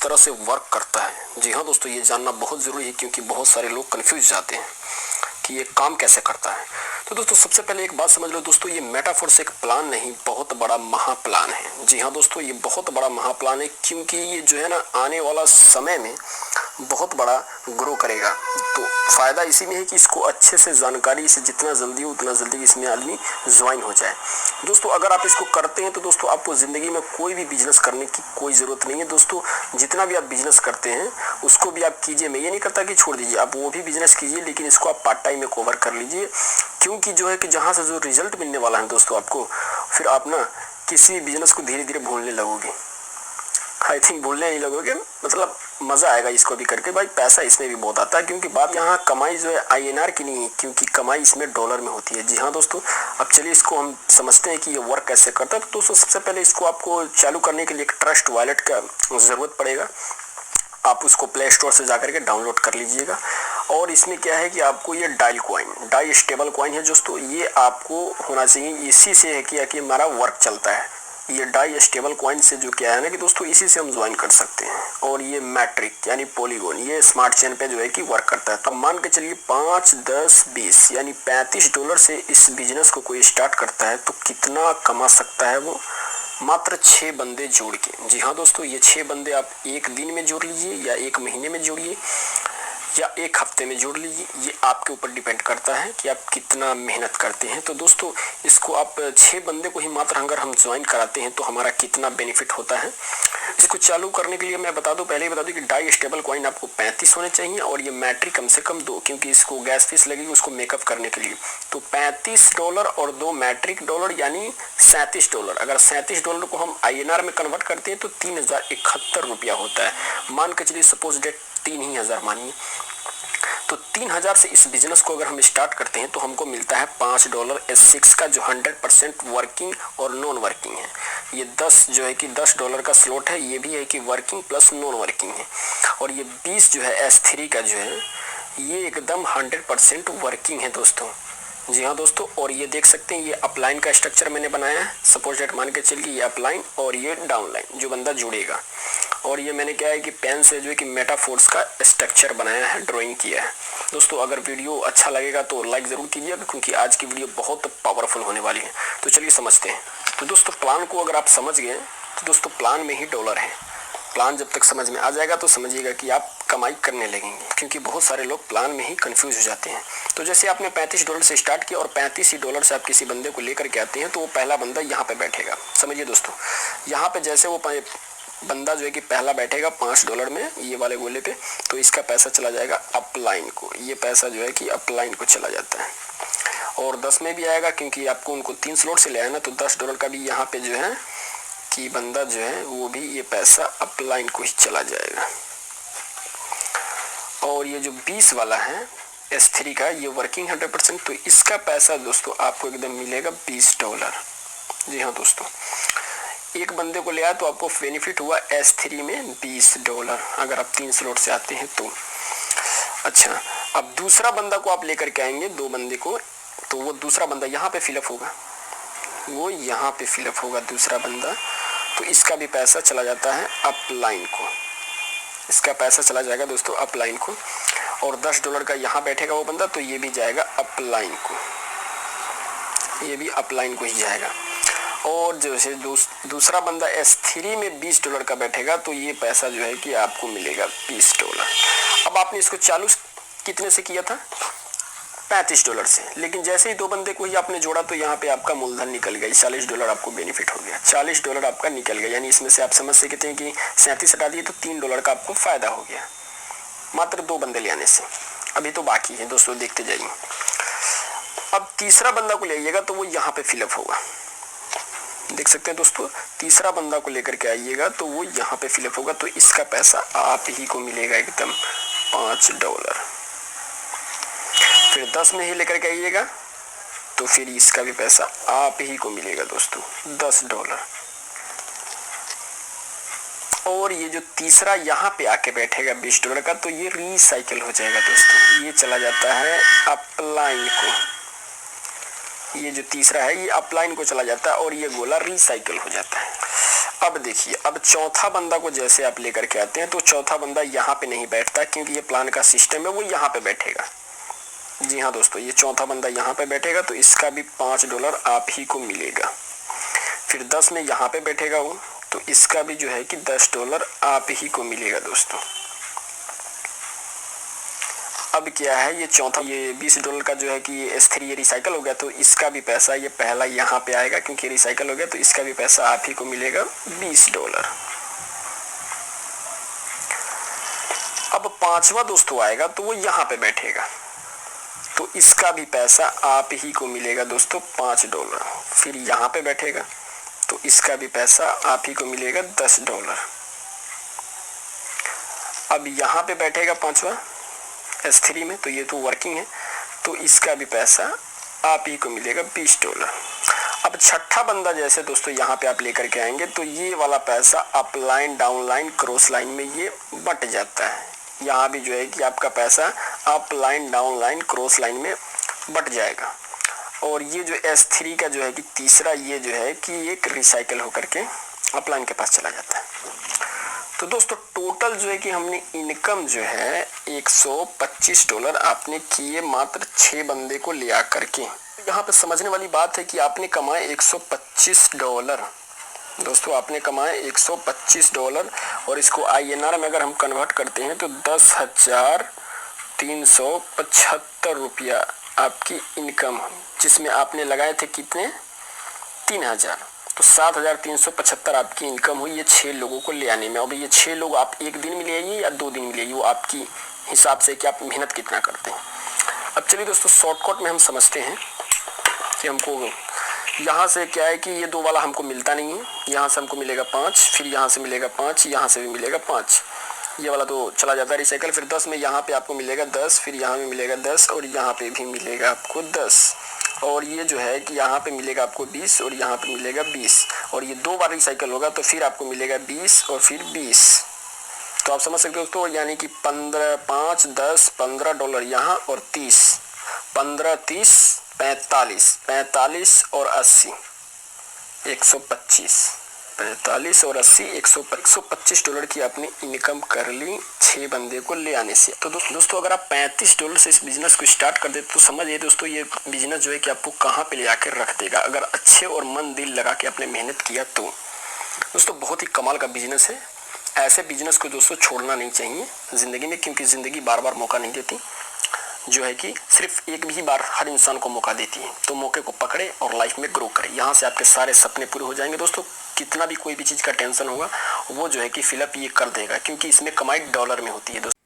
तरह से वर्क करता है। जी हाँ दोस्तों, ये जानना बहुत ज़रूरी है क्योंकि बहुत सारे लोग कन्फ्यूज जाते हैं कि ये काम कैसे करता है। तो दोस्तों सबसे पहले एक बात समझ लो दोस्तों, ये मेटाफोर्स एक प्लान नहीं, बहुत बड़ा महाप्लान है। जी हाँ दोस्तों, ये बहुत बड़ा महाप्लान है क्योंकि ये जो है ना आने वाला समय में बहुत बड़ा ग्रो करेगा। तो फ़ायदा इसी में है कि इसको अच्छे से जानकारी से जितना जल्दी हो उतना जल्दी इसमें आदमी ज्वाइन हो जाए। दोस्तों अगर आप इसको करते हैं तो दोस्तों आपको ज़िंदगी में कोई भी बिजनेस करने की कोई ज़रूरत नहीं है। दोस्तों जितना भी आप बिजनेस करते हैं उसको भी आप कीजिए, मैं ये नहीं कहता कि छोड़ दीजिए, आप वो भी बिजनेस कीजिए, लेकिन इसको आप पार्ट टाइम में कवर कर लीजिए। क्योंकि जो है कि जहाँ से जो रिजल्ट मिलने वाला है दोस्तों आपको, फिर आप ना किसी बिजनेस को धीरे धीरे भूलने लगोगे। आई थिंक भूलने नहीं लगोगे, मतलब मज़ा आएगा इसको भी करके। भाई पैसा इसमें भी बहुत आता है क्योंकि बात यहाँ कमाई जो है INR की नहीं है, क्योंकि कमाई इसमें डॉलर में होती है। जी हाँ दोस्तों, अब चलिए इसको हम समझते हैं कि ये वर्क कैसे करता है। तो दोस्तों सबसे पहले इसको आपको चालू करने के लिए एक ट्रस्ट वॉलेट का ज़रूरत पड़ेगा। आप उसको प्ले स्टोर से जाकर के डाउनलोड कर लीजिएगा। और इसमें क्या है कि आपको ये डाई स्टेबल कॉइन है दोस्तों, ये आपको होना चाहिए। इसी से है कि हमारा वर्क चलता है। ये डाई स्टेबल कॉइन से जो क्या है ना कि दोस्तों इसी से हम ज्वाइन कर सकते हैं। और ये मैट्रिक यानी पॉलीगॉन, ये स्मार्ट चेन पे जो है कि वर्क करता है। तब मान के चलिए 5, 10, 20 यानी $35 से इस बिजनेस को कोई स्टार्ट करता है तो कितना कमा सकता है वो, मात्र 6 बंदे जोड़ के। जी हाँ दोस्तों, ये 6 बंदे आप एक दिन में जोड़ लीजिए या एक महीने में जोड़िए या एक हफ्ते में जोड़ लीजिए, ये आपके ऊपर डिपेंड करता है कि आप कितना मेहनत करते हैं। तो दोस्तों इसको आप 6 बंदे को ही मात्र अगर हम ज्वाइन कराते हैं तो हमारा कितना बेनिफिट होता है। इसको चालू करने के लिए मैं बता दूं, पहले ही बता दूं कि डाई स्टेबल कॉइन आपको 35 होने चाहिए और ये मैट्रिक कम से कम 2, क्योंकि इसको गैस फीस लगेगी उसको मेकअप करने के लिए। तो $35 और 2 मैट्रिक डॉलर यानी $37। अगर $37 को हम INR में कन्वर्ट करते हैं तो 3071 रुपया होता है। मान के चलिए सपोज डेट 3000 मानिए, तो 3000 से इस बिजनेस को अगर हम स्टार्ट करते हैं तो हमको मिलता है $5 S6 का, जो 100% वर्किंग और नॉन वर्किंग है। ये 10 जो है कि $10 का स्लॉट है, ये भी है कि वर्किंग प्लस नॉन वर्किंग है। और ये 20 जो है S3 का जो है ये एकदम 100% वर्किंग है दोस्तों। जी हाँ दोस्तों, और ये देख सकते हैं ये अपलाइन का स्ट्रक्चर मैंने बनाया है। सपोज डेट मान के चलिए ये अपलाइन और ये डाउनलाइन जो बंदा जुड़ेगा। और ये मैंने क्या है कि पेन से जो है कि मेटाफोर्स का स्ट्रक्चर बनाया है, ड्राइंग किया है। दोस्तों अगर वीडियो अच्छा लगेगा तो लाइक ज़रूर कीजिएगा क्योंकि आज की वीडियो बहुत पावरफुल होने वाली है। तो चलिए समझते हैं। तो दोस्तों प्लान को अगर आप समझ गए तो दोस्तों प्लान में ही डॉलर है। प्लान जब तक समझ में आ जाएगा तो समझिएगा कि आप कमाई करने लगेंगे, क्योंकि बहुत सारे लोग प्लान में ही कंफ्यूज हो जाते हैं। तो जैसे आपने $35 से स्टार्ट किया और $35 से आप किसी बंदे को लेकर के आते हैं तो वो पहला बंदा यहाँ पे बैठेगा। समझिए दोस्तों, यहाँ पे जैसे वो बंदा जो है कि पहला बैठेगा $5 में ये वाले गोले पे, तो इसका पैसा चला जाएगा अपलाइन को। ये पैसा जो है कि अपलाइन को चला जाता है। और 10 में भी आएगा क्योंकि आपको उनको 3 स्लॉट से ले आया ना, तो $10 का भी यहाँ पे जो है कि बंदा जो है वो भी ये पैसा अपलाइन को ही चला जाएगा। और ये जो 20 वाला है S3 का, ये वर्किंग 100%, तो इसका पैसा दोस्तों आपको एकदम मिलेगा $20। जी हाँ दोस्तों, एक बंदे को ले आया तो आपको बेनिफिट हुआ S3 में $20 अगर आप 3 स्लॉट से आते हैं तो। अच्छा, अब दूसरा बंदा को आप लेकर के आएंगे, 2 बंदे को, तो वो दूसरा बंदा यहाँ पे फिलअप होगा, वो यहाँ पे फिलअप होगा दूसरा बंदा, तो इसका भी पैसा चला जाता है अपलाइन को। इसका पैसा चला जाएगा दोस्तों अपलाइन को। और $10 का यहाँ बैठेगा वो बंदा, तो ये भी जाएगा अपलाइन को, ये भी अपलाइन को ही जाएगा। और जैसे दूसरा बंदा S3 में $20 का बैठेगा तो ये पैसा जो है कि आपको मिलेगा $20। अब आपने इसको चालू कितने से किया था? $35 से, लेकिन जैसे ही 2 बंदे को ही आपने जोड़ा तो यहाँ पे आपका मूलधन निकल गया, $40 आपको बेनिफिट हो गया, $40 आपका निकल गया। यानी इसमें से आप समझ सकते हैं कि 37 हटा दिए तो $3 का आपको फायदा हो गया मात्र 2 बंदे ले आने से। अभी तो बाकी है दोस्तों, देखते जाइए। अब तीसरा बंदा को ले आइएगा तो वो यहाँ पे फिलअप होगा, देख सकते हैं दोस्तों। तीसरा बंदा को लेकर के आइएगा तो वो यहाँ पे फिलअप होगा, तो इसका पैसा आप ही को मिलेगा एकदम $5। फिर 10 में ही लेकर के आइएगा तो फिर इसका भी पैसा आप ही को मिलेगा दोस्तों $10। और ये जो तीसरा यहाँ पे आके बैठेगा $20 का, तो ये रिसाइकिल हो जाएगा दोस्तों, ये चला जाता है अपलाइन को। ये जो तीसरा है ये अपलाइन को चला जाता है और ये गोला रिसाइकल हो जाता है। अब देखिए, अब चौथा बंदा को जैसे आप लेकर के आते हैं तो चौथा बंदा यहाँ पे नहीं बैठता, क्योंकि ये प्लान का सिस्टम है, वो यहाँ पे बैठेगा। जी हाँ दोस्तों, ये चौथा बंदा यहाँ पे बैठेगा तो इसका भी $5 आप ही को मिलेगा। फिर 10 में यहाँ पे बैठेगा वो, तो इसका भी जो है कि $10 आप ही को मिलेगा दोस्तों। अब क्या है, ये चौथा, ये $20 का जो है कि ये S3 ये रिसाइकल हो गया, तो इसका भी पैसा ये पहला यहाँ पे आएगा, क्योंकि रिसाइकल हो गया, तो इसका भी पैसा आप ही को मिलेगा $20। अब पांचवा दोस्तों आएगा तो वो यहाँ पे बैठेगा, तो इसका भी पैसा आप ही को मिलेगा दोस्तों $5। फिर यहाँ पे बैठेगा तो इसका भी पैसा आप ही को मिलेगा $10। अब यहाँ पे बैठेगा पांचवा S3 में, तो ये तो वर्किंग है, तो इसका भी पैसा आप ही को मिलेगा $20। अब छठा बंदा जैसे दोस्तों यहाँ पे आप लेकर के आएंगे तो ये वाला पैसा up line, down line, cross line में ये बट जाता है। यहाँ भी जो है कि आपका पैसा up line, down line, cross line में बट जाएगा। और ये जो S3 का जो है कि तीसरा, ये जो है कि एक रिसाइकल होकर के अप लाइन के पास चला जाता है। तो दोस्तों टोटल जो है कि हमने इनकम जो है $125 आपने किए मात्र 6 बंदे को ले आकर के। यहाँ पे समझने वाली बात है कि आपने कमाए $125 दोस्तों, आपने कमाए $125 और इसको INR में अगर हम कन्वर्ट करते हैं तो 10,375 रुपया आपकी इनकम, जिसमें आपने लगाए थे कितने, 3,000, तो 7,375 आपकी इनकम हुई ये 6 लोगों को ले आने में। अब ये 6 लोग आप एक दिन में ले आइए या 2 दिन में ले आइए, वो आपकी हिसाब से कि आप मेहनत कितना करते हैं। अब चलिए दोस्तों शॉर्टकट में हम समझते हैं कि हमको यहाँ से क्या है कि ये 2 वाला हमको मिलता नहीं है, यहाँ से हमको मिलेगा 5, फिर यहाँ से मिलेगा 5, यहाँ से भी मिलेगा 5, ये वाला तो चला जाता है रिसाइकल। फिर 10 में यहाँ पे आपको मिलेगा 10, फिर यहाँ में मिलेगा 10 और यहाँ पे भी मिलेगा आपको 10, और ये जो है कि यहाँ पे मिलेगा आपको 20 और यहाँ पे मिलेगा 20, और ये 2 बार रिसाइकल होगा तो फिर आपको मिलेगा 20 और फिर 20। तो आप समझ सकते हो दोस्तों, यानी कि 15, 5, 10, $15 यहाँ और 30, 15, 30, 45, 45 और 80, 125, 45 और 80, $125 की आपने इनकम कर ली 6 बंदे को ले आने से। तो दोस्तों अगर आप $35 से इस बिजनेस को स्टार्ट कर देते तो समझिए दोस्तों ये बिजनेस जो है कि आपको कहाँ पे ले आकर रख देगा, अगर अच्छे और मन दिल लगा के आपने मेहनत किया तो। दोस्तों बहुत ही कमाल का बिजनेस है, ऐसे बिजनेस को दोस्तों छोड़ना नहीं चाहिए ज़िंदगी में, क्योंकि ज़िंदगी बार बार मौका नहीं देती, जो है कि सिर्फ एक भी बार हर इंसान को मौका देती है। तो मौके को पकड़े और लाइफ में ग्रो करें, यहाँ से आपके सारे सपने पूरे हो जाएंगे दोस्तों। कितना भी कोई भी चीज़ का टेंशन होगा वो जो है कि फिलअप ये कर देगा, क्योंकि इसमें कमाई डॉलर में होती है दोस्तों।